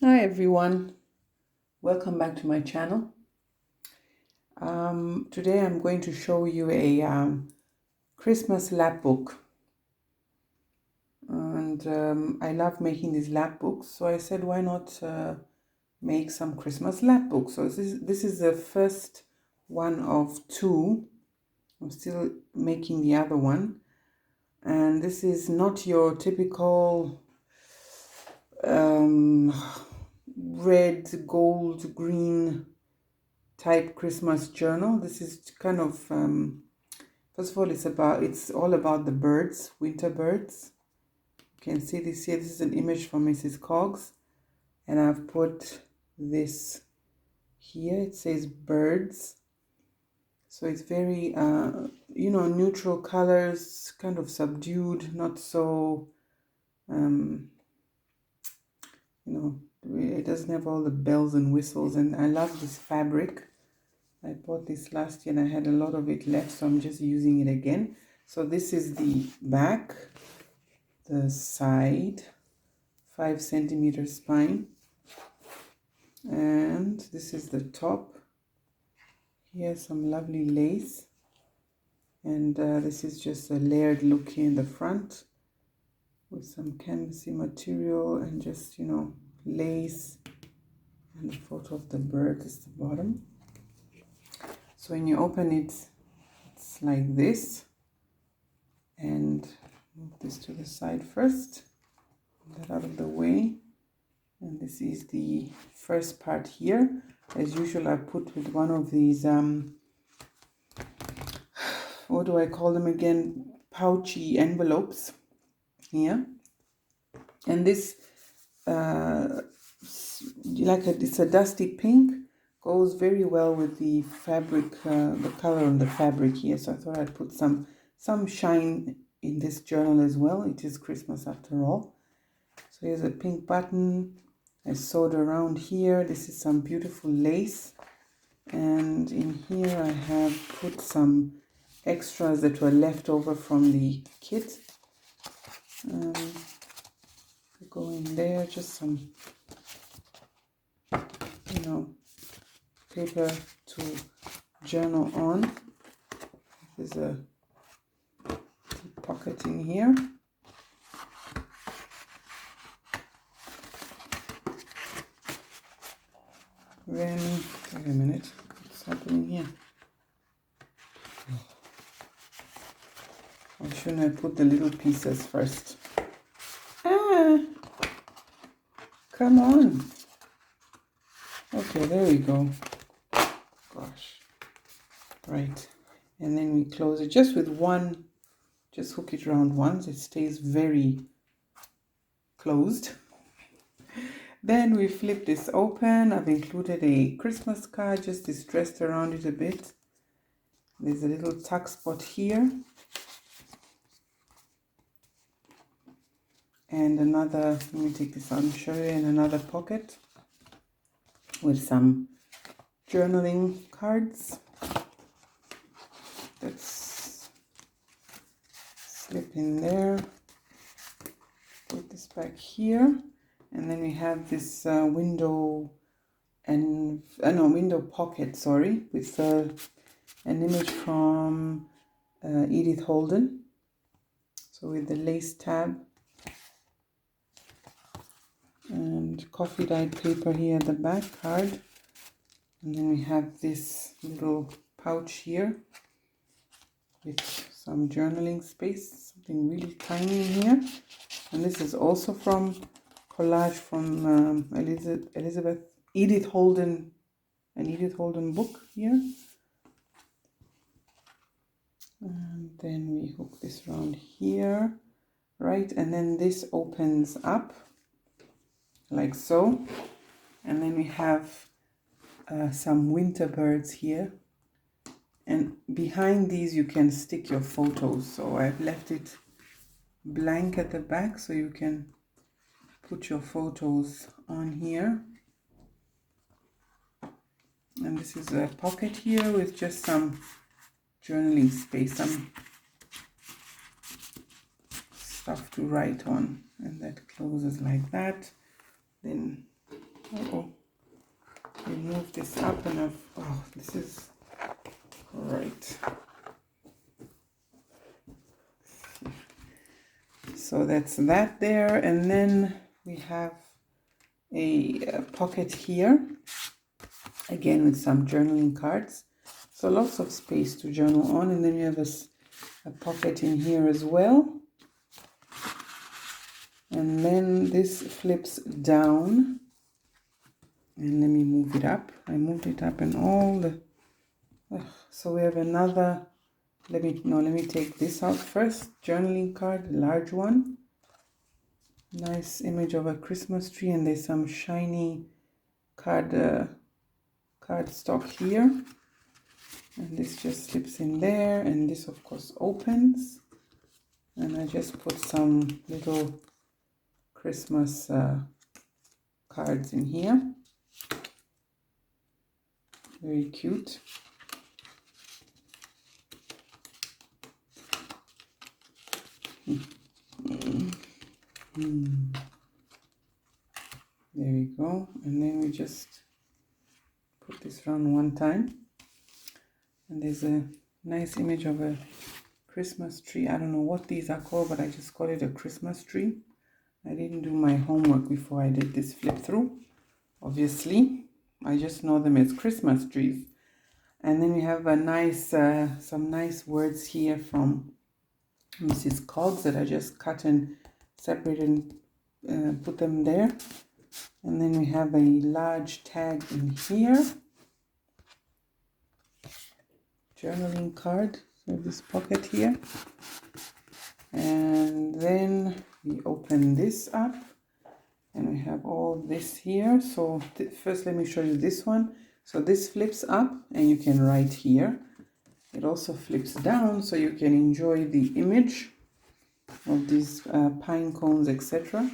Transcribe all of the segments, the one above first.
Hi everyone, welcome back to my channel. Today I'm going to show you a Christmas lapbook, and I love making these lapbooks, so I said why not make some Christmas lapbooks. So this is the first one of two. I'm still making the other one, and this is not your typical red, gold, green type Christmas journal. This is kind of first of all, it's all about the birds, winter birds. You can see this here. This is an image from Mrs. Coggs, and I've put this here. It says birds, so it's very neutral colors, kind of subdued, not so it doesn't have all the bells and whistles. And I love this fabric. I bought this last year and I had a lot of it left, so I'm just using it again. So this is the back, the side, 5 centimeter spine, and this is the top. Here's some lovely lace, and this is just a layered look here in the front with some canvasy material and just lace, and the photo of the bird is the bottom. So when you open it, it's like this, and move this to the side first, get that out of the way. And this is the first part here. As usual, I put with one of these what do I call them again, pouchy envelopes here. And this it's a dusty pink, goes very well with the fabric, the color on the fabric here. So I thought I'd put some shine in this journal as well. It is Christmas after all. So here's a pink button. I sewed around here. This is some beautiful lace, and in here I have put some extras that were left over from the kit. Go in there, just some paper to journal on. There's a pocket in here. Then, wait a minute, what's happening here? Or shouldn't I put the little pieces first? Come on. Okay, there we go. Gosh. Right. And then we close it just with one, just hook it around once. It stays very closed. Then we flip this open. I've included a Christmas card, just distressed around it a bit. There's a little tuck spot here. And another, let me take this out and show you, in another pocket with some journaling cards. Let's slip in there. Put this back here. And then we have this window pocket, sorry, with an image from Edith Holden. So with the lace tab and coffee dyed paper here at the back card. And then we have this little pouch here with some journaling space, something really tiny in here. And this is also from collage from Edith Holden, an Edith Holden book here. And then we hook this around here, right? And then this opens up like so. And then we have some winter birds here. And behind these you can stick your photos. So I've left it blank at the back so you can put your photos on here. And this is a pocket here with just some journaling space, some stuff to write on, and that closes like that. Then Uh-oh. We move this up and this is right. So that's that there, and then we have a pocket here, again with some journaling cards. So lots of space to journal on, and then you have a pocket in here as well. And then this flips down, and let me move it up. I moved it up and all the, so we have another, let me take this out first. Journaling card, a large one. Nice image of a Christmas tree, and there's some shiny cardstock here. And this just slips in there, and this of course opens. And I just put some little Christmas cards in here. Very cute. There we go. And then we just put this around one time. And there's a nice image of a Christmas tree. I don't know what these are called, but I just call it a Christmas tree. I didn't do my homework before I did this flip through. Obviously, I just know them as Christmas trees. And then we have a nice, some nice words here from Mrs. Coggs that I just cut and separated and put them there. And then we have a large tag in here. Journaling card, so this pocket here. And then we open this up and we have all this here. So first let me show you this one. So this flips up and you can write here. It also flips down so you can enjoy the image of these pine cones, etc.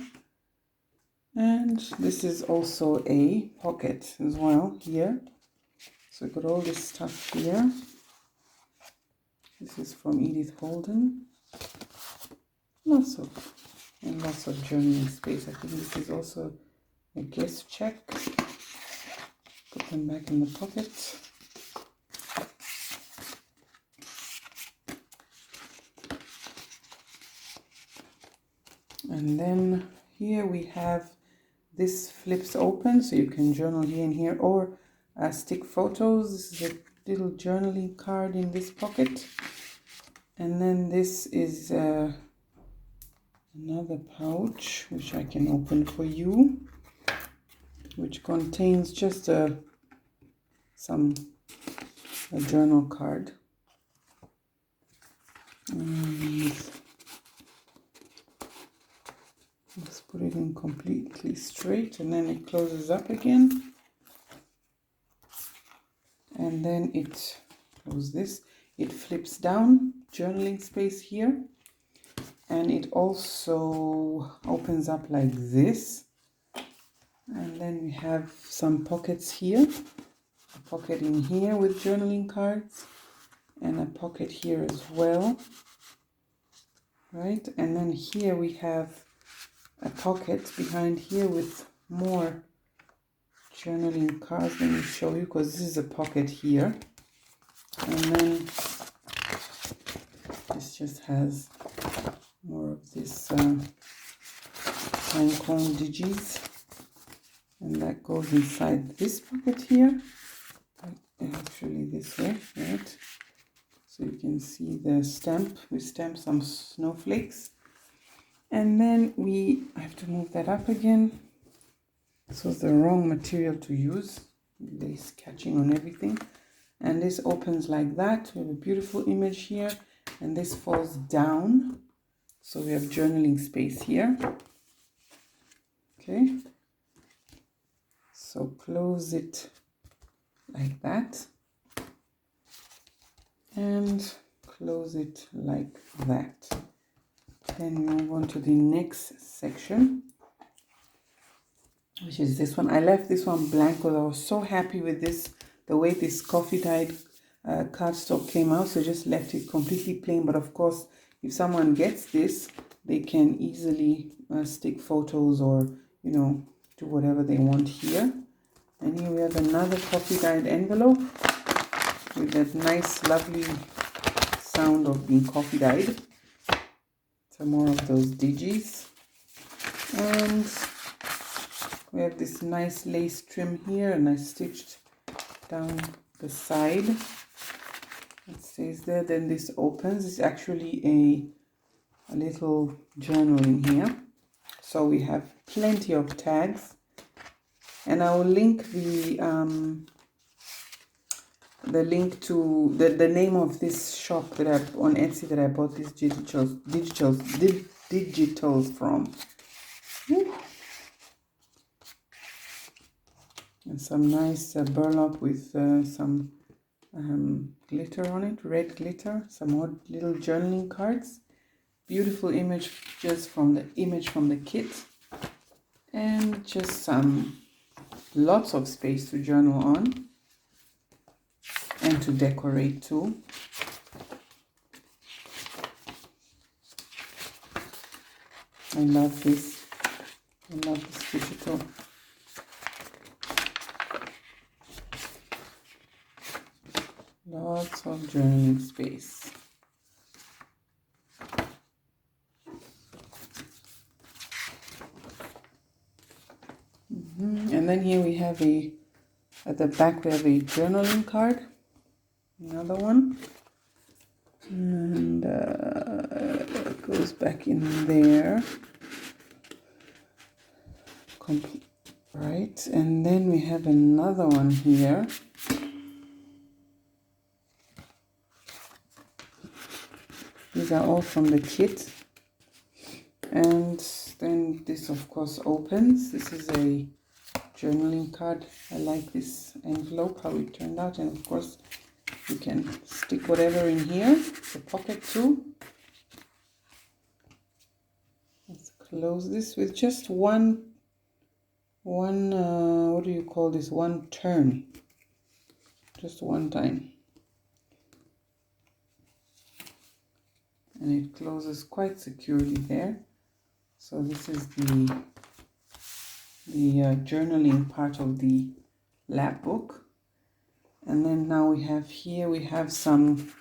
And this is also a pocket as well here. So we got all this stuff here. This is from Edith Holden. Lots of journaling space. I think this is also a guest check. Put them back in the pocket. And then here we have, this flips open so you can journal here and here, or stick photos. This is a little journaling card in this pocket. And then this is another pouch which I can open for you, which contains just a journal card. And let's put it in completely straight, and then it closes up again. And then it closes this. It flips down, journaling space here. And it also opens up like this. And then we have some pockets here. A pocket in here with journaling cards. And a pocket here as well. Right? And then here we have a pocket behind here with more journaling cards. Let me show you, because this is a pocket here. And then this just has more of this pine cone digis, and that goes inside this pocket here, actually this way, right? So you can see the stamp. We stamp some snowflakes, and then I have to move that up again. This was the wrong material to use, lace catching on everything. And this opens like that. We have a beautiful image here, and this falls down. So we have journaling space here. Okay. So close it like that. And close it like that. Then move on to the next section, which is this one. I left this one blank because I was so happy with this, the way this coffee dyed cardstock came out. So just left it completely plain. But of course, if someone gets this, they can easily stick photos or, do whatever they want here. And here we have another coffee dyed envelope with that nice lovely sound of being coffee dyed. Some more of those digis. And we have this nice lace trim here, and I stitched down the side. It stays there. Then this opens. It's actually a little journal in here. So we have plenty of tags. And I will link the link to the name of this shop that on Etsy that I bought these digitals from. Woo. And some nice burlap with some glitter on it, red glitter, some more little journaling cards, beautiful images from the kit, and just lots of space to journal on and to decorate too. I love this. I love this digital. Lots of journaling space. And then here we have at the back we have a journaling card, another one, and it goes back in there. Right, and then we have another one here. These are all from the kit. And then this of course opens. This is a journaling card. I like this envelope, how it turned out, and of course you can stick whatever in here. The pocket too. Let's close this with just one what do you call this, one turn, just one time, and it closes quite securely there. So this is the journaling part of the Lapbook. And then now we have some,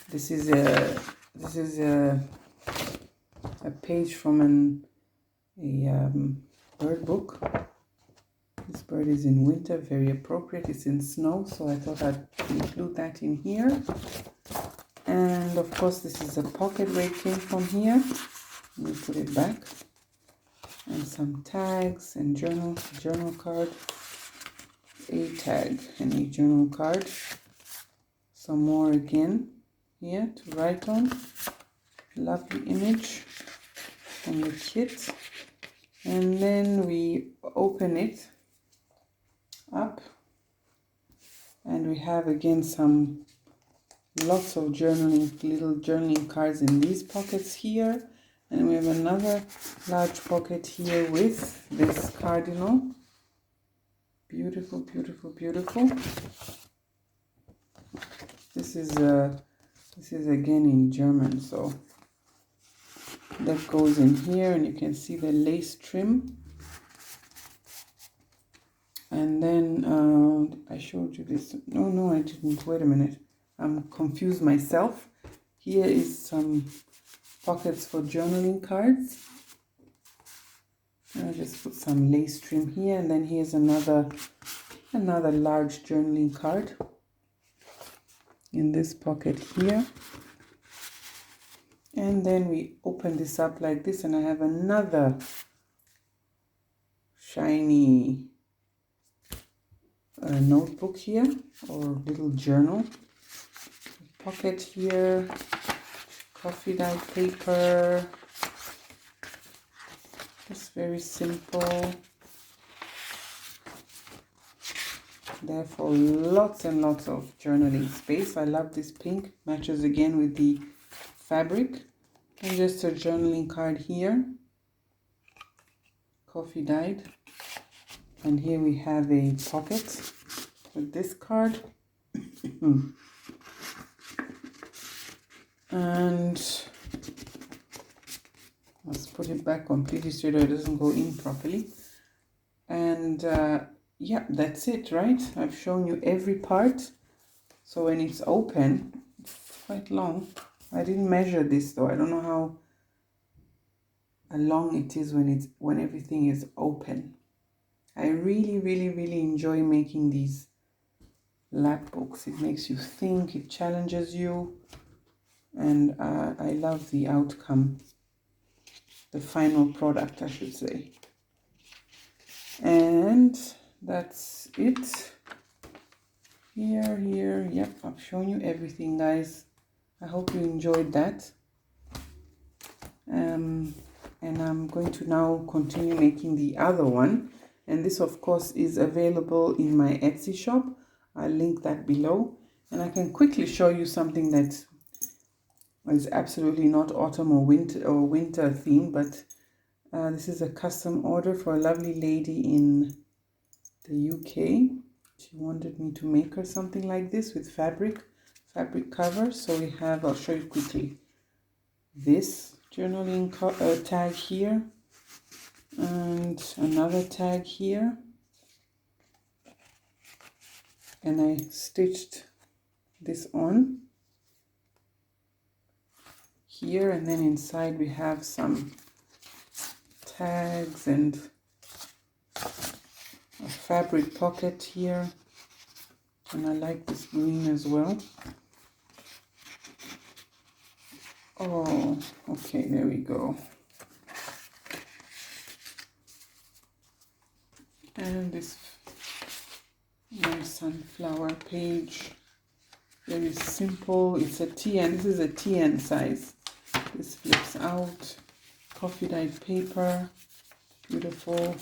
this is a page from a bird book. This bird is in winter, very appropriate. It's in snow, so I thought I'd include that in here. And of course this is a pocket where it came from here. Let me put it back. And some tags and journal card, a tag and a journal card. Some more again here to write on. Lovely image from the kit. And then we open it up, and we have again lots of little journaling cards in these pockets here. And we have another large pocket here with this cardinal. Beautiful, beautiful, beautiful. This is again in German, so that goes in here, and you can see the lace trim. And then I showed you this. No, I didn't. Wait a minute. I'm confused myself. Here is some pockets for journaling cards. I'll just put some lace trim here, and then here's another large journaling card in this pocket here. And then we open this up like this, and I have another shiny notebook here, or little journal. Pocket here, coffee dyed paper. Just very simple. Therefore, lots and lots of journaling space. I love this pink, matches again with the fabric. And just a journaling card here, coffee dyed. And here we have a pocket with this card. And let's put it back completely straight so it doesn't go in properly. And yeah, that's it, right? I've shown you every part. So when it's open, it's quite long. I didn't measure this though. I don't know how long it is when everything is open. I really enjoy making these lap books. It makes you think, it challenges you, and I love the outcome, the final product, I should say. And that's it. Here, yep, I've shown you everything, guys. I hope you enjoyed that. And I'm going to now continue making the other one. And this, of course, is available in my Etsy shop. I'll link that below. And I can quickly show you something that is absolutely not autumn or winter theme, but this is a custom order for a lovely lady in the UK. She wanted me to make her something like this with fabric cover. So we have, I'll show you quickly, this journaling tag here, and another tag here, and I stitched this on here, and then inside we have some tags and a fabric pocket here, and I like this green as well. Oh, okay, there we go. And this nice sunflower page, very simple. It's a TN. This is a TN size. This flips out. Coffee dyed paper, beautiful.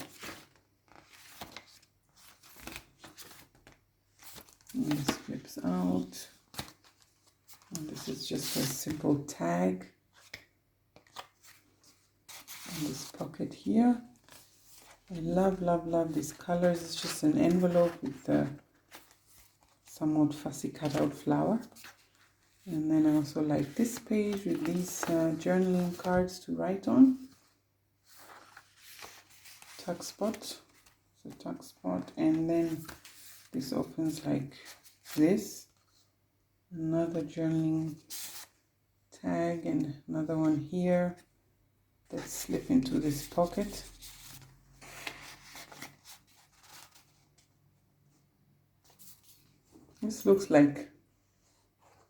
And this flips out. And this is just a simple tag. And this pocket here. I love these colors. It's just an envelope with a somewhat fussy cutout flower. And then I also like this page with these journaling cards to write on. Tuck spot. So tuck spot. And then this opens like this. Another journaling tag and another one here that slip into this pocket. This looks like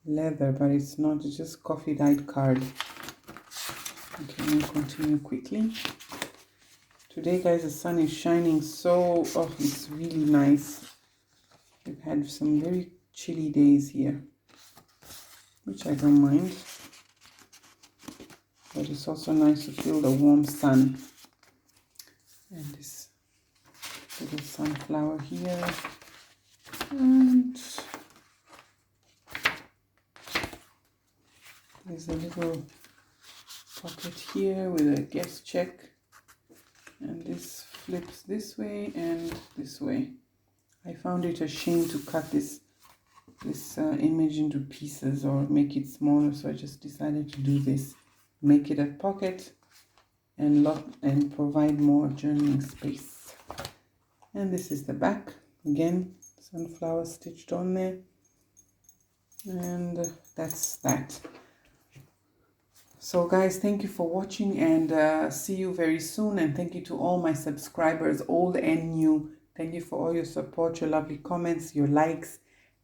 leather, but it's not. It's just coffee dyed card. Okay, I'll continue quickly. Today, guys, the sun is shining, so it's really nice. We've had some very chilly days here, which I don't mind, but it's also nice to feel the warm sun. And this little sunflower here, and there's a little pocket here with a guest check, and this flips this way and this way. I found it a shame to cut this image into pieces or make it smaller, so I just decided to do this. Make it a pocket and provide more journaling space. And this is the back. Again, sunflower stitched on there. And that's that. So guys, thank you for watching, and see you very soon. And thank you to all my subscribers, old and new. Thank you for all your support, your lovely comments, your likes,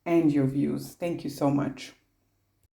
and your views. Thank you so much.